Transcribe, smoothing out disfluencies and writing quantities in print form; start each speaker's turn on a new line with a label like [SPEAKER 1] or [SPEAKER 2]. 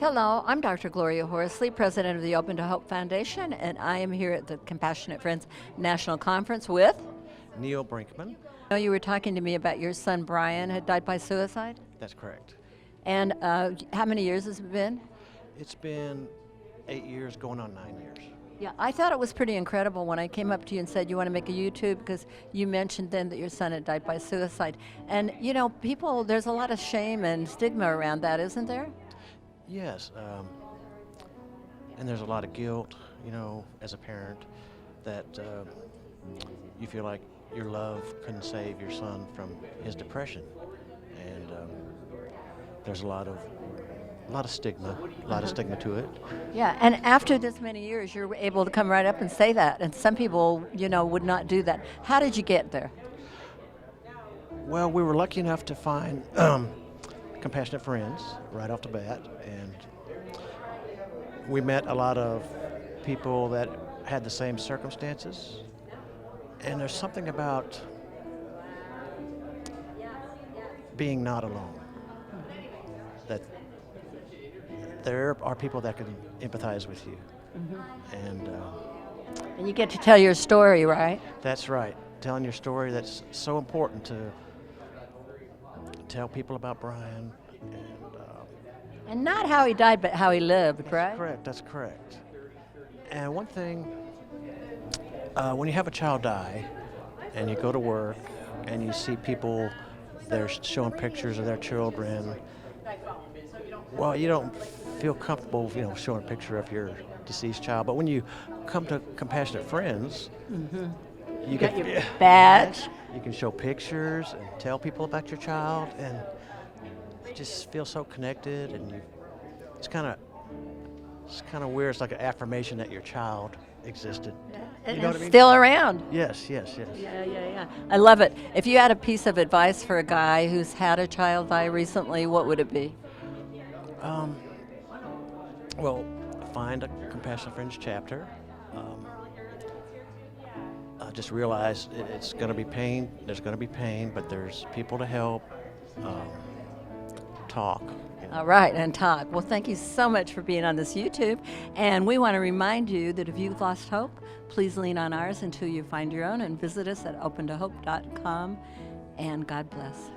[SPEAKER 1] Hello, I'm Dr. Gloria Horsley, president of the Open to Hope Foundation, and I am here at the Compassionate Friends National Conference with.
[SPEAKER 2] Neil Brenckman.
[SPEAKER 1] I know you were talking to me about your son Brian had died by suicide,
[SPEAKER 2] That's correct.
[SPEAKER 1] and how many years has it been?
[SPEAKER 2] It's been 8 years, going on 9 years.
[SPEAKER 1] Yeah, I thought it was pretty incredible when I came up to you and said you want to make a YouTube because you mentioned then that your son had died by suicide. And you know, people, there's a lot of shame and stigma around that, isn't there?
[SPEAKER 2] Yes, and there's a lot of guilt, as a parent, that you feel like your love couldn't save your son from his depression, and there's a lot of stigma, to it.
[SPEAKER 1] Yeah, and after this many years, you're able to come right up and say that, and some people, would not do that. How did you get there?
[SPEAKER 2] Well, we were lucky enough to find compassionate friends right off the bat, and we met a lot of people that had the same circumstances, and there's something about being not alone, that there are people that can empathize with you.
[SPEAKER 1] And you get to tell your story, right?
[SPEAKER 2] That's right, telling your story. That's so important to tell people about Brian,
[SPEAKER 1] And not how he died, but how he lived, right?
[SPEAKER 2] That's correct. And one thing, when you have a child die and you go to work and you see people, they're showing pictures of their children, well, you don't feel comfortable, showing a picture of your deceased child. But when you come to Compassionate Friends, you
[SPEAKER 1] Got your badge.
[SPEAKER 2] You can show pictures and tell people about your child, and you just feel so connected. And it's kind of weird. It's like an affirmation that your child existed.
[SPEAKER 1] And
[SPEAKER 2] You know what I mean?
[SPEAKER 1] still around.
[SPEAKER 2] Yes.
[SPEAKER 1] Yeah. I love it. If you had a piece of advice for a guy who's had a child die recently, what would it be?
[SPEAKER 2] Well, find a Compassionate Friends chapter. Just realize it's going to be pain. There's going to be pain, but there's people to help. Talk.
[SPEAKER 1] All right, and talk. Well, thank you so much for being on this YouTube. And we want to remind you that if you've lost hope, please lean on ours until you find your own, and visit us at opentohope.com. And God bless.